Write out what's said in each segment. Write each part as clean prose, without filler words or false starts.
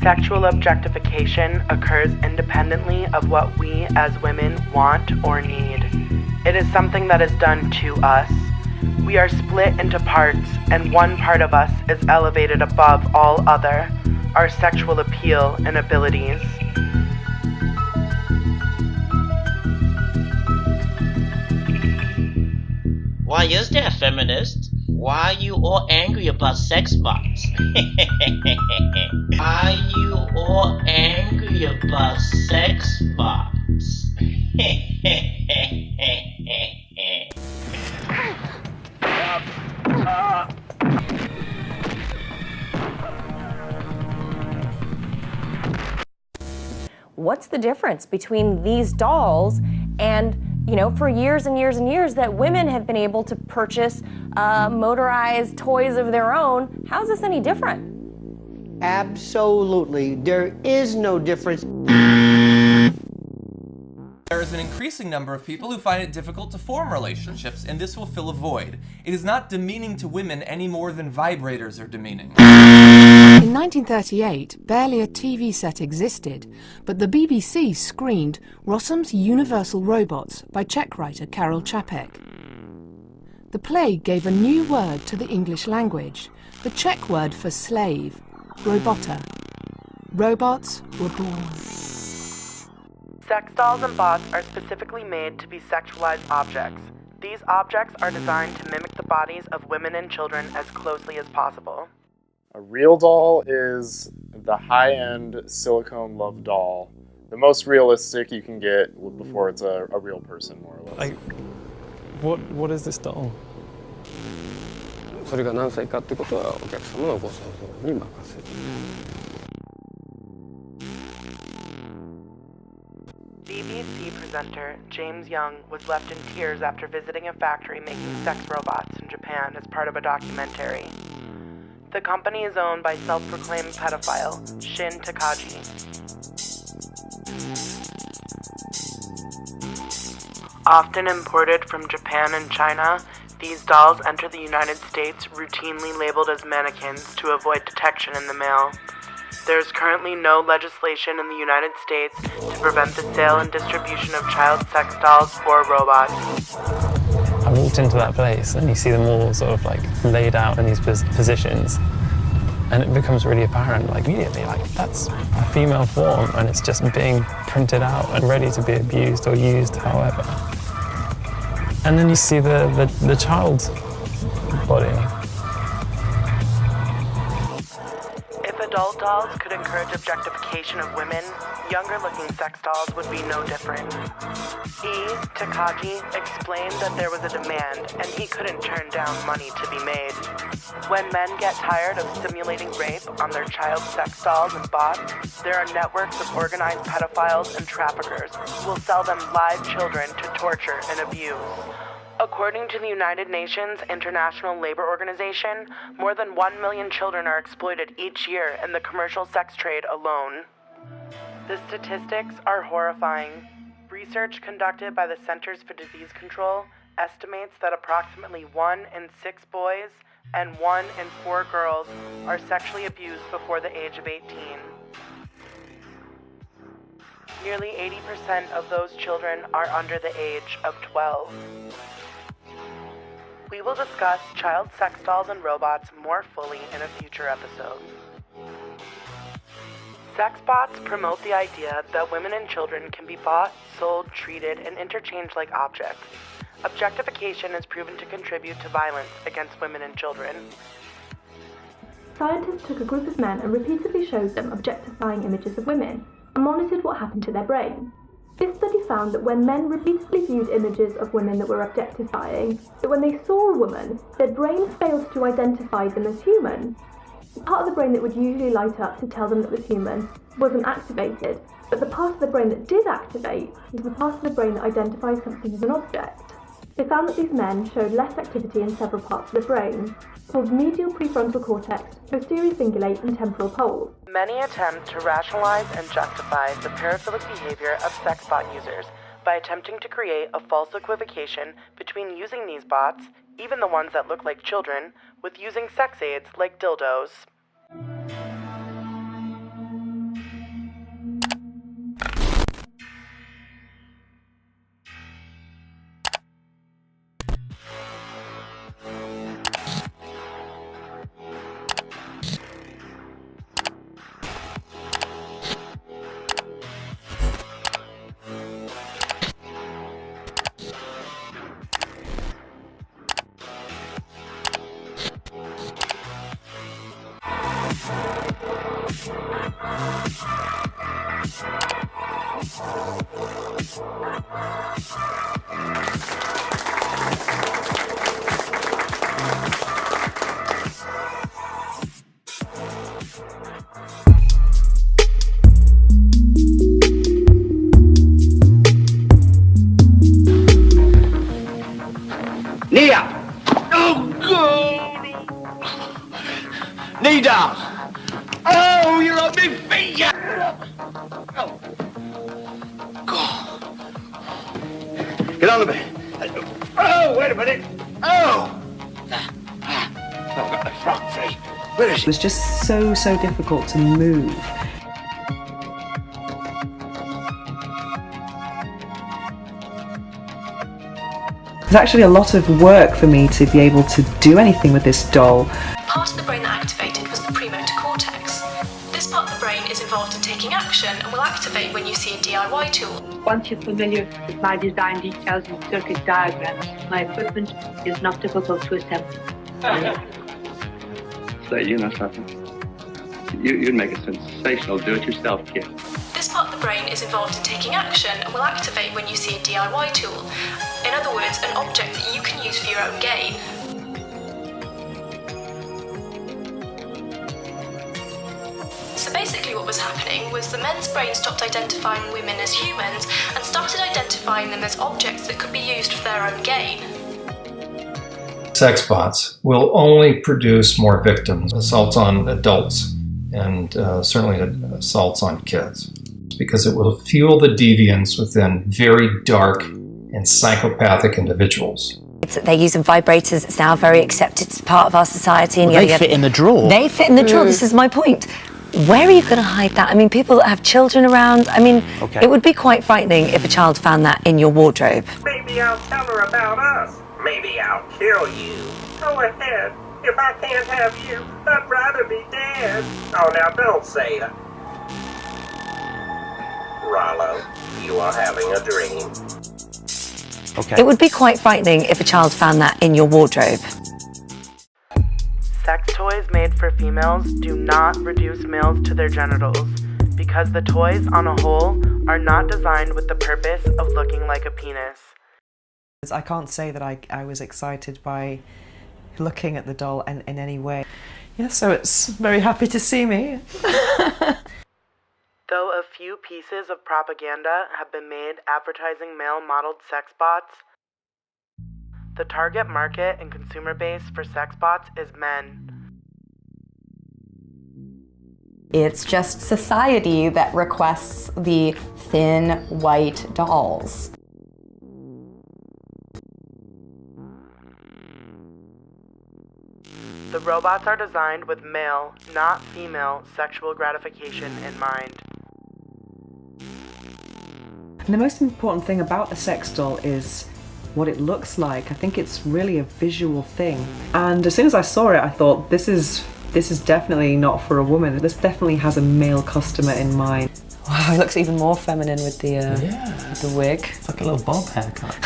Sexual objectification occurs independently of what we as women want or need. It is something that is done to us. We are split into parts, and one part of us is elevated above all other, our sexual appeal and abilities. Why is there, feminist? Why are you all angry about sex bots? Why are you all angry about sex bots? What's the difference between these dolls and, for years and years and years that women have been able to purchase motorized toys of their own? How's this any different? Absolutely. There is no difference. There is an increasing number of people who find it difficult to form relationships, and this will fill a void. It is not demeaning to women any more than vibrators are demeaning. In 1938, barely a TV set existed, but the BBC screened Rossum's Universal Robots by Czech writer Karel Čapek. The play gave a new word to the English language, the Czech word for slave, robota. Robots were born. Sex dolls and bots are specifically made to be sexualized objects. These objects are designed to mimic the bodies of women and children as closely as possible. A real doll is the high-end silicone love doll. The most realistic you can get before it's a real person, more or less. What is this doll? それが何歳かってことはお客様のご想像に任せる。BBC presenter James Young was left in tears after visiting a factory making sex robots in Japan as part of a documentary. The company is owned by self-proclaimed pedophile Shin Takagi. Often imported from Japan and China, these dolls enter the United States routinely labeled as mannequins to avoid detection in the mail. There is currently no legislation in the United States to prevent the sale and distribution of child sex dolls or robots. I walked into that place and you see them all sort of laid out in these positions, and it becomes really apparent immediately that's a female form and it's just being printed out and ready to be abused or used however. And then you see the child's body. If adult dolls could encourage objectification of women, younger-looking sex dolls would be no different. Takagi explained that there was a demand and he couldn't turn down money to be made. When men get tired of simulating rape on their child sex dolls and bots, there are networks of organized pedophiles and traffickers who will sell them live children to torture and abuse. According to the United Nations International Labor Organization, more than 1 million children are exploited each year in the commercial sex trade alone. The statistics are horrifying. Research conducted by the Centers for Disease Control estimates that approximately 1 in 6 boys and 1 in 4 girls are sexually abused before the age of 18. Nearly 80% of those children are under the age of 12. We will discuss child sex dolls and robots more fully in a future episode. Sex bots promote the idea that women and children can be bought, sold, treated, and interchanged like objects. Objectification is proven to contribute to violence against women and children. Scientists took a group of men and repeatedly showed them objectifying images of women and monitored what happened to their brains. This study found that when men repeatedly viewed images of women that were objectifying, that when they saw a woman, their brains failed to identify them as human. The part of the brain that would usually light up to tell them that was human wasn't activated, but the part of the brain that did activate was the part of the brain that identifies something as an object. They found that these men showed less activity in several parts of the brain, called medial prefrontal cortex, posterior cingulate, and temporal poles. Many attempt to rationalize and justify the paraphilic behavior of sex bot users by attempting to create a false equivocation between using these bots, even the ones that look like children, with using sex aids like dildos. Knee up. Oh, God. Knee down. Oh, you're on me feet. Oh. God. Get on the bed. Oh, wait a minute. Oh. I've got the frog face. Where is It was just so difficult to move. It's actually a lot of work for me to be able to do anything with this doll. Part of the brain that activated was the premotor cortex. This part of the brain is involved in taking action and will activate when you see a DIY tool. Once you're familiar with my design details and circuit diagrams, my equipment is not difficult to assemble. Say, you know something? You'd make a sensational do-it-yourself kit. This part of the brain is involved in taking action and will activate when you see a DIY tool. In other words, an object that you can use for your own gain. So basically what was happening was the men's brain stopped identifying women as humans and started identifying them as objects that could be used for their own gain. Sex bots will only produce more victims, assaults on adults, and certainly assaults on kids, because it will fuel the deviance within very dark and psychopathic individuals. They're using vibrators. It's now very accepted. It's part of our society. And they fit in the drawer. They fit in the drawer. This is my point. Where are you going to hide that? I mean, people that have children around, I mean, it would be quite frightening if a child found that in your wardrobe. Maybe I'll tell her about us. Maybe I'll kill you. Go ahead. If I can't have you, I'd rather be dead. Oh, now don't say it. Rollo, you are having a dream. It would be quite frightening if a child found that in your wardrobe. Sex toys made for females do not reduce males to their genitals, because the toys on a whole are not designed with the purpose of looking like a penis. I can't say that I was excited by looking at the doll in any way. Yeah, so it's very happy to see me. Though a few pieces of propaganda have been made advertising male-modeled sex bots, the target market and consumer base for sex bots is men. It's just society that requests the thin, white dolls. The robots are designed with male, not female, sexual gratification in mind. And the most important thing about a sex doll is what it looks like. I think it's really a visual thing. And as soon as I saw it, I thought, this is definitely not for a woman. This definitely has a male customer in mind. Wow, it looks even more feminine with the wig. It's like a little bob haircut.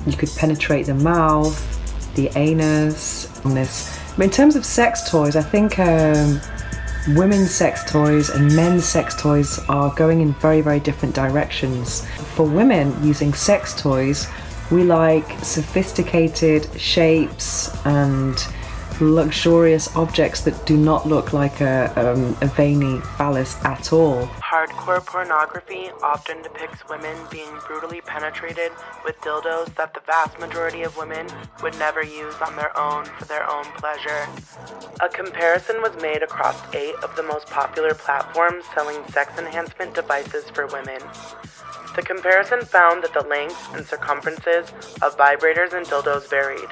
You could penetrate the mouth, the anus, and this. But in terms of sex toys, I think women's sex toys and men's sex toys are going in very, very different directions. For women using sex toys, we like sophisticated shapes and luxurious objects that do not look like a veiny phallus at all. Hardcore pornography often depicts women being brutally penetrated with dildos that the vast majority of women would never use on their own for their own pleasure. A comparison was made across 8 of the most popular platforms selling sex enhancement devices for women. The comparison found that the lengths and circumferences of vibrators and dildos varied,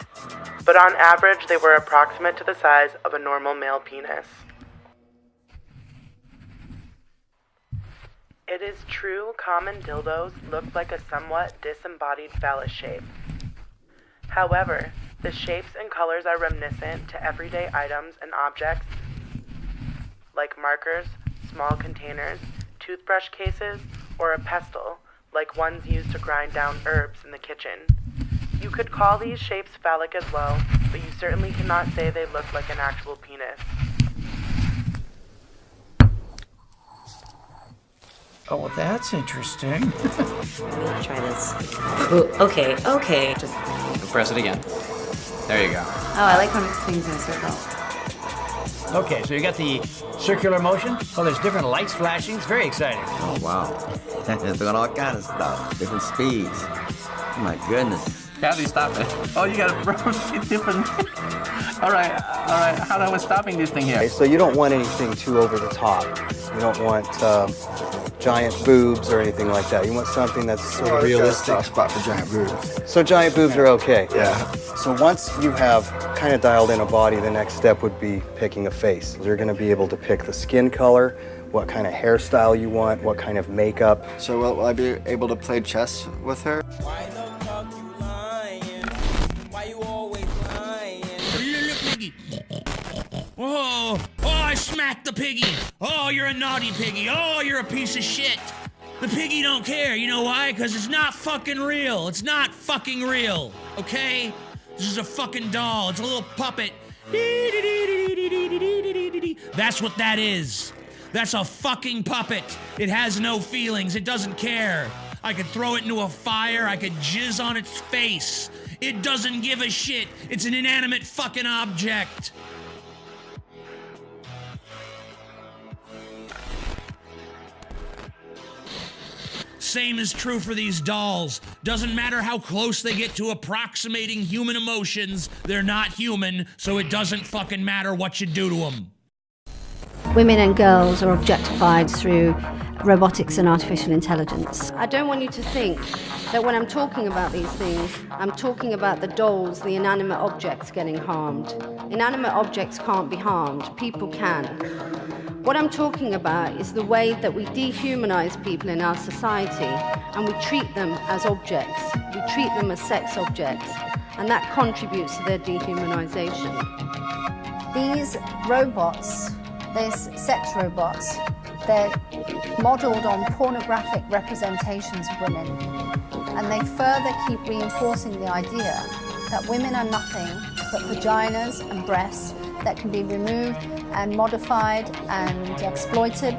but on average they were approximate to the size of a normal male penis. It is true common dildos look like a somewhat disembodied phallus shape. However, the shapes and colors are reminiscent to everyday items and objects like markers, small containers, toothbrush cases, or a pestle, like ones used to grind down herbs in the kitchen. You could call these shapes phallic as well, but you certainly cannot say they look like an actual penis. Oh, well, that's interesting. Let me try this. Ooh, okay. Just press it again. There you go. Oh, I like when it swings in a circle. Okay, so you got the circular motion. Oh, there's different lights flashing. It's very exciting. Oh, wow. Doing all kind of stuff. Different speeds. Oh, my goodness. How do you stop it? Oh, you gotta rotate different. All right. How do I stopping this thing here? Okay, so you don't want anything too over the top. You don't want giant boobs or anything like that. You want something that's sort of realistic. Soft spot for giant boobs. So giant boobs are okay. Yeah. So once you have kind of dialed in a body, the next step would be picking a face. You're going to be able to pick the skin color, what kind of hairstyle you want, what kind of makeup. So will I be able to play chess with her? Oh, I smacked the piggy. Oh, you're a naughty piggy. Oh, you're a piece of shit. The piggy don't care. You know why? Because it's not fucking real. It's not fucking real. Okay? This is a fucking doll. It's a little puppet. That's what that is. That's a fucking puppet. It has no feelings. It doesn't care. I could throw it into a fire. I could jizz on its face. It doesn't give a shit. It's an inanimate fucking object. Same is true for these dolls. Doesn't matter how close they get to approximating human emotions, they're not human, so it doesn't fucking matter what you do to them. Women and girls are objectified through robotics and artificial intelligence. I don't want you to think that when I'm talking about these things, I'm talking about the dolls, the inanimate objects getting harmed. Inanimate objects can't be harmed, people can. What I'm talking about is the way that we dehumanize people in our society and we treat them as objects. We treat them as sex objects, and that contributes to their dehumanization. These robots, these sex robots, they're modeled on pornographic representations of women, and they further keep reinforcing the idea that women are nothing but vaginas and breasts that can be removed and modified and exploited.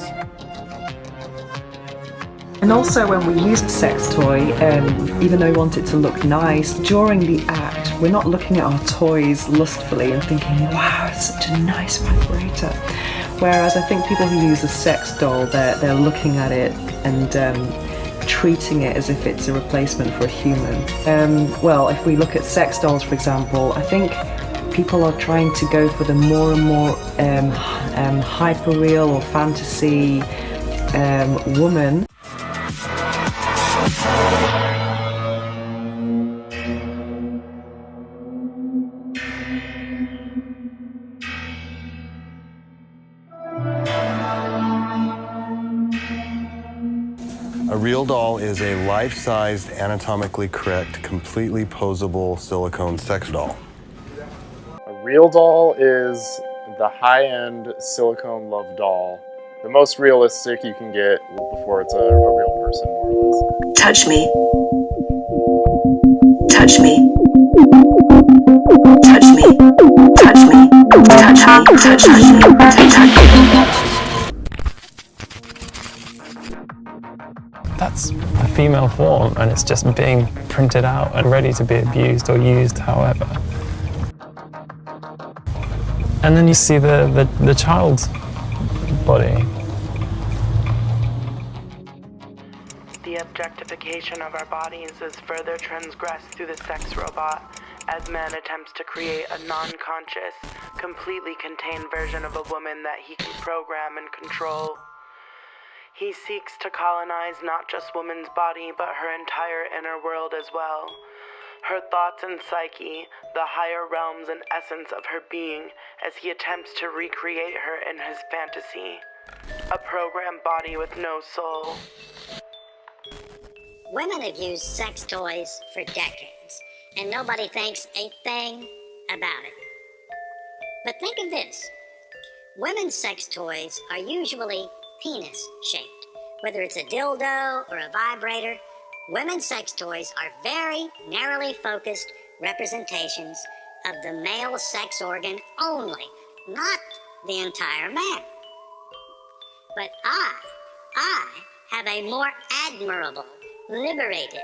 And also when we use a sex toy, even though we want it to look nice, during the act, we're not looking at our toys lustfully and thinking, wow, it's such a nice vibrator. Whereas I think people who use a sex doll, they're looking at it and treating it as if it's a replacement for a human. Well, if we look at sex dolls, for example, I think people are trying to go for the more and more hyper-real or fantasy woman. A real doll is a life-sized, anatomically correct, completely posable silicone sex doll. A real doll is the high-end silicone love doll. The most realistic you can get before it's a real person, more or less. Touch me. Touch me. Touch me. Touch me. Touch me. Touch me. Touch me. That's a female form, and it's just being printed out and ready to be abused or used however. And then you see the child's body. The objectification of our bodies is further transgressed through the sex robot as man attempts to create a non-conscious, completely contained version of a woman that he can program and control. He seeks to colonize not just woman's body, but her entire inner world as well. Her thoughts and psyche, the higher realms and essence of her being, as he attempts to recreate her in his fantasy. A programmed body with no soul. Women have used sex toys for decades, and nobody thinks a thing about it. But think of this. Women's sex toys are usually penis-shaped. Whether it's a dildo or a vibrator, women's sex toys are very narrowly focused representations of the male sex organ only, not the entire man. But I have a more admirable, liberated,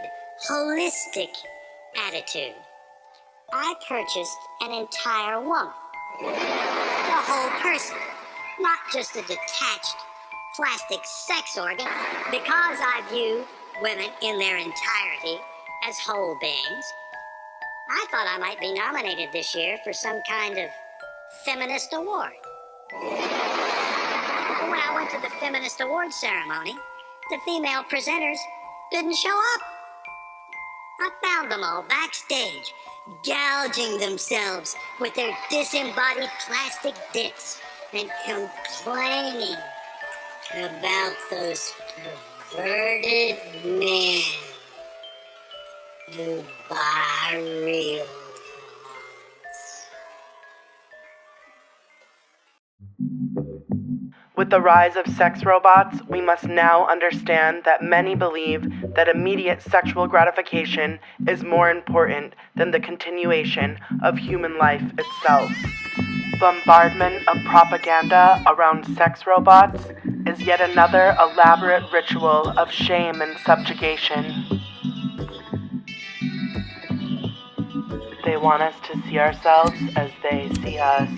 holistic attitude. I purchased an entire woman, the whole person, not just a detached plastic sex organ, because I view women in their entirety as whole beings. I thought I might be nominated this year for some kind of feminist award. But when I went to the feminist award ceremony, the female presenters didn't show up. I found them all backstage, gouging themselves with their disembodied plastic dicks and complaining about those perverted men who buy real ones. With the rise of sex robots, we must now understand that many believe that immediate sexual gratification is more important than the continuation of human life itself. Bombardment of propaganda around sex robots is yet another elaborate ritual of shame and subjugation. They want us to see ourselves as they see us.